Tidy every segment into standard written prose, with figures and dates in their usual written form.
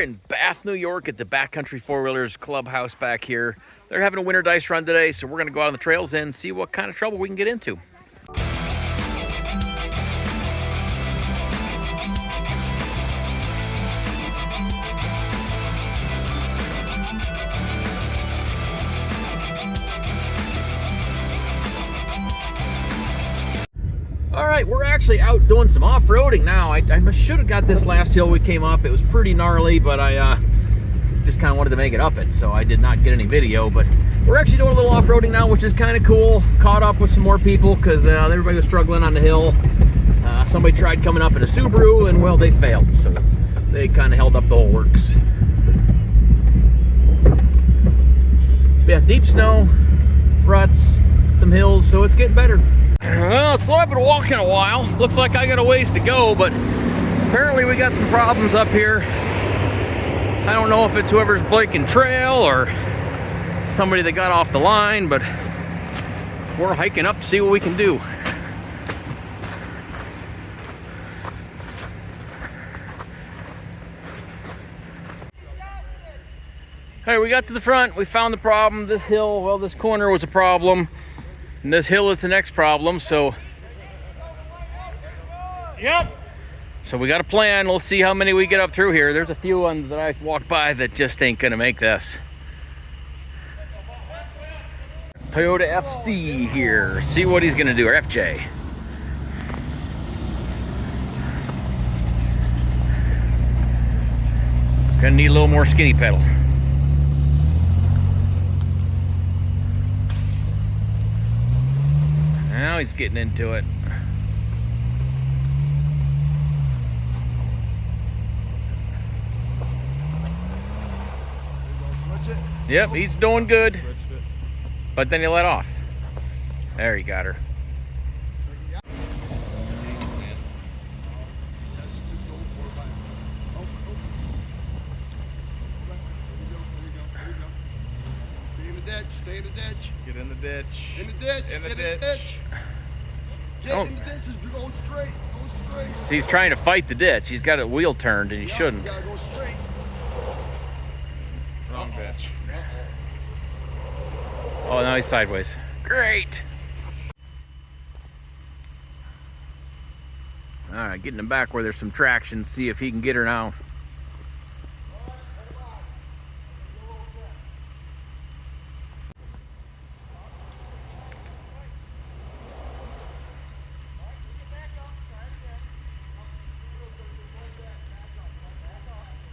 in Bath, New York at the Backcountry Four Wheelers Clubhouse back here. They're having a winter dice run today, so we're going to go out on the trails and see what kind of trouble we can get into. All right, we're actually out doing some off-roading now. I should have got this last hill we came up. It was pretty gnarly, but I just kind of wanted to make it up it, so I did not get any video. But we're actually doing a little off-roading now, which is kind of cool. Caught up with some more people because everybody was struggling on the hill. Somebody tried coming up in a Subaru, and well, they failed. So they kind of held up the whole works. Yeah, deep snow, ruts, some hills, so it's getting better. Well, so I've been walking a while. Looks like I got a ways to go, but apparently we got some problems up here. I don't know if it's whoever's breaking trail or somebody that got off the line, but we're hiking up to see what we can do. All right, we got to the front. We found the problem. This hill, well, this corner was a problem. And this hill is the next problem, so. Yep. So we got a plan. We'll see how many we get up through here. There's a few ones that I walked by that just ain't gonna make this. Toyota FC here. See what he's gonna do, or FJ. Gonna need a little more skinny pedal. Now he's getting into it. Switch it. Yep, he's doing good. But then he let off. There, he got her. Stay in the ditch. Stay in the ditch. Get in the ditch. In the ditch. In the Get ditch. in the ditch. Get in the ditch. Go straight. Go straight. He's trying to fight the ditch. He's got it wheel turned and he shouldn't. You gotta go straight. Wrong ditch. Oh, now he's sideways. Great. All right, getting him back where there's some traction. See if he can get her now.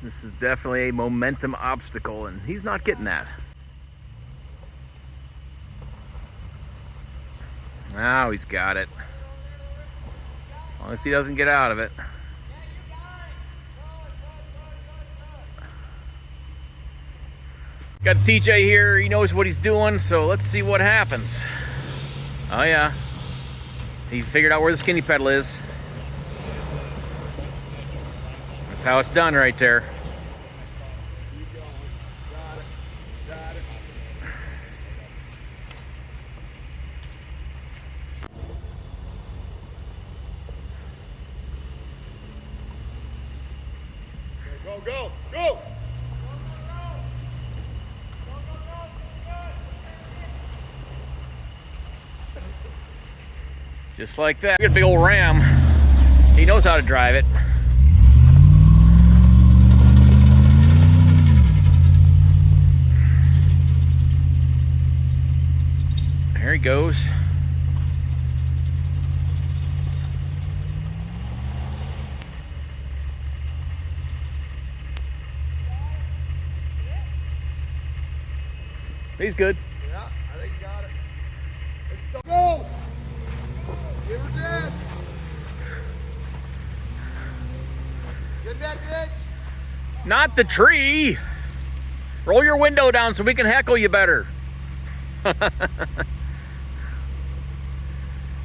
This is definitely a momentum obstacle, and he's not getting that. Now he's got it. As long as he doesn't get out of it. Got TJ here. He knows what he's doing, so let's see what happens. Oh, yeah. He figured out where the skinny pedal is. That's how it's done right there. Go, go, go. Just like that. Got a big old Ram. He knows how to drive it. There he goes. He's good. Yeah, I think you got it. Let's go. Give her that. Get that ditch. Not the tree. Roll your window down so we can heckle you better. Go,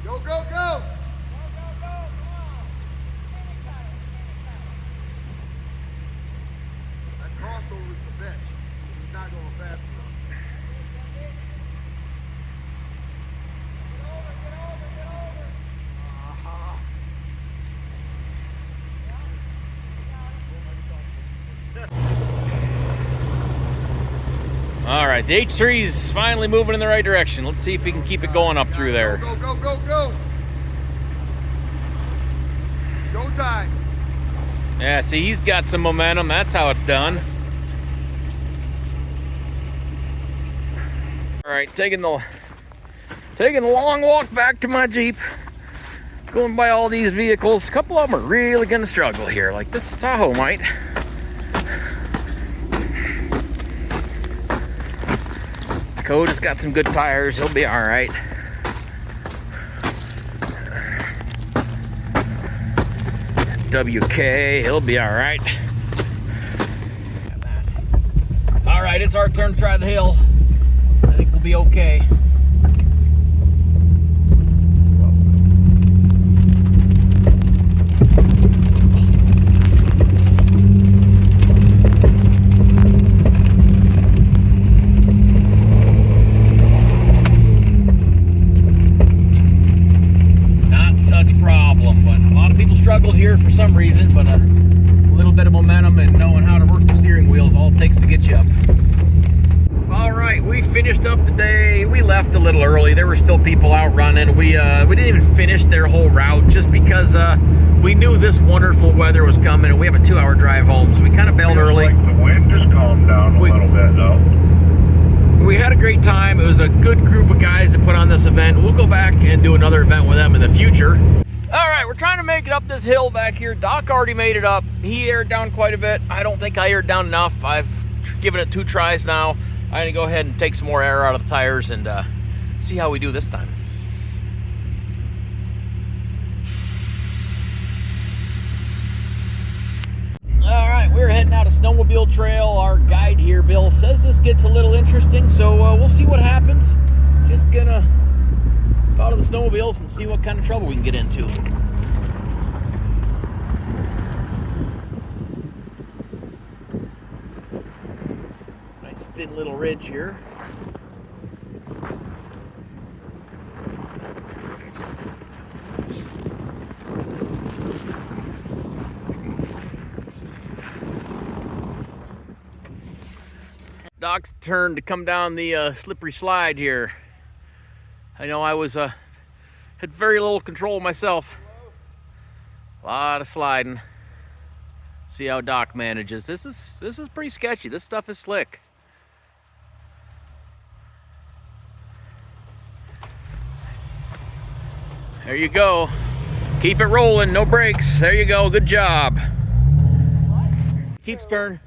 go, go. That crossover is a bitch. He's not going fast enough. right, the H3 is finally moving in the right direction. Let's see if we can keep it going up through there. Go, go, go, go. Go time. Yeah, see, he's got some momentum. That's how it's done. All right, taking the long walk back to my Jeep. Going by all these vehicles. A couple of them are really gonna struggle here. Like this Tahoe might. Code has got some good tires. He'll be all right. WK, he'll be all right. All right, it's our turn to try the hill. I think we'll be okay. Struggled here for some reason, but a little bit of momentum and knowing how to work the steering wheel is all it takes to get you up. All right, we finished up the day. We left a little early. There were still people out running. We didn't even finish their whole route just because we knew this wonderful weather was coming, and we have a 2-hour drive home, so we kind of bailed early. Like the wind just calmed down a little bit, though. We had a great time. It was a good group of guys that put on this event. We'll go back and do another event with them in the future. All right, we're trying to make it up this hill back here. Doc already made it up. He aired down quite a bit. I don't think I aired down enough. I've given it 2 tries now. I'm gonna go ahead and take some more air out of the tires and see how we do this time. All right, we're heading out a snowmobile trail. Our guide here, Bill, says this gets a little interesting, so we'll see what happens. Just gonna follow the snowmobiles and see what kind of trouble we can get into. Nice thin little ridge here. Doc's turn to come down the slippery slide here. I know I was had very little control myself. A lot of sliding. See how Doc manages. This is pretty sketchy. This stuff is slick. There you go. Keep it rolling, no brakes. There you go. Good job. Keep stern.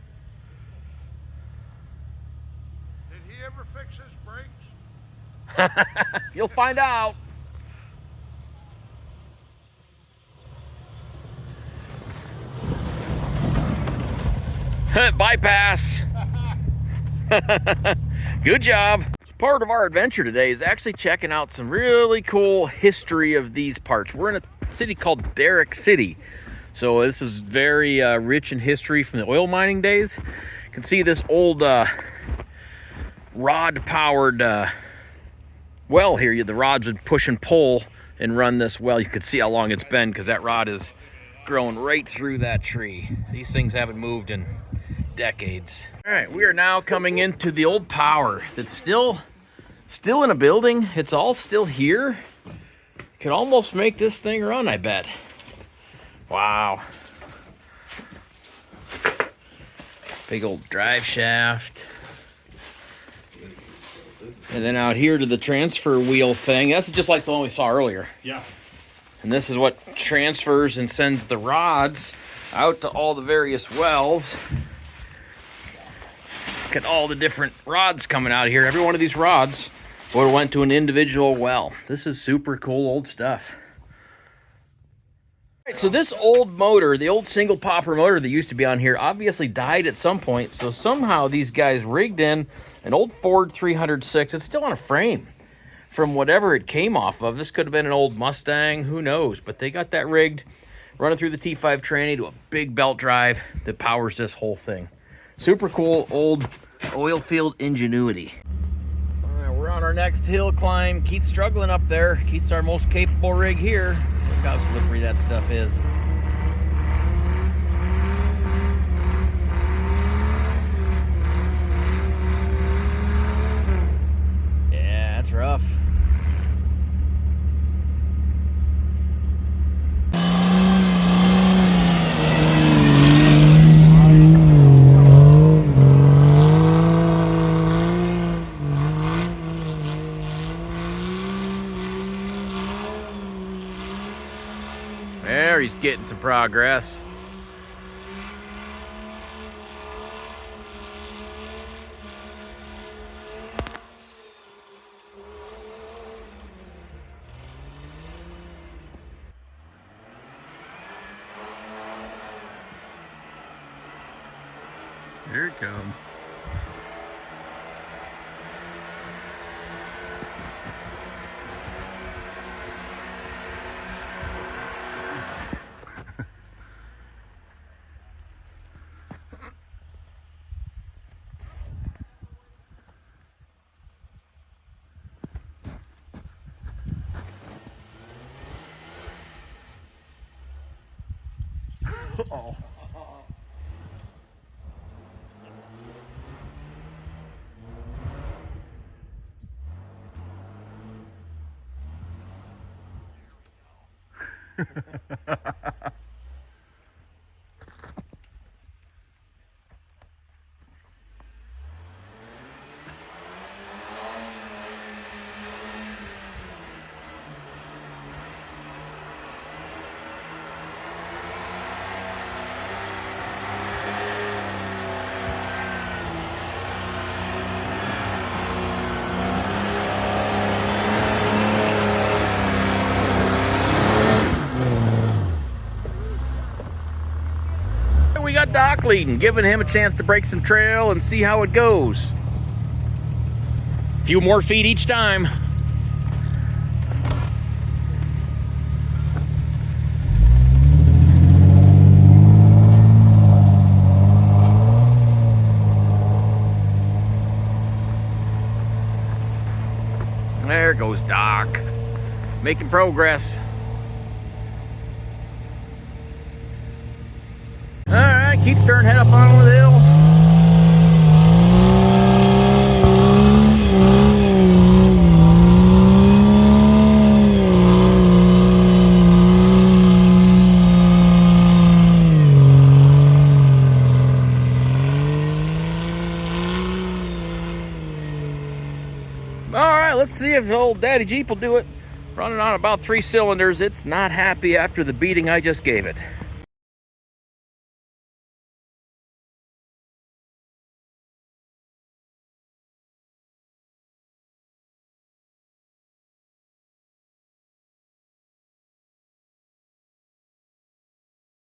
Did he ever fix his brakes? You'll find out. Bypass. Good job. Part of our adventure today is actually checking out some really cool history of these parts. We're in a city called Derreck City. So this is very rich in history from the oil mining days. You can see this old rod-powered well here. The rods would push and pull and run this well. You could see how long it's been because that rod is growing right through that tree. These things haven't moved in decades. All right, we are now coming into the old power that's still in a building. It's all still here. Could almost make this thing run, I bet. Wow. Big old drive shaft. And then out here to the transfer wheel thing. That's just like the one we saw earlier. Yeah. And this is what transfers and sends the rods out to all the various wells. Look at all the different rods coming out of here. Every one of these rods would have went to an individual well. This is super cool old stuff. All right, so this old motor, the old single popper motor that used to be on here, obviously died at some point. So somehow these guys rigged in an old Ford 306. It's still on a frame from whatever it came off of. This could have been an old Mustang, who knows? But they got that rigged, running through the T5 tranny to a big belt drive that powers this whole thing. Super cool old oil field ingenuity. All right, we're on our next hill climb. Keith's struggling up there. Keith's our most capable rig here. Look how slippery that stuff is. rough. There, he's getting some progress. Here it comes. Oh. We got Doc leading, giving him a chance to break some trail and see how it goes. A few more feet each time. There goes Doc, making progress. All right, Keith's turn head up on over the hill. All right, let's see if old Daddy Jeep will do it. Running on about 3 cylinders. It's not happy after the beating I just gave it.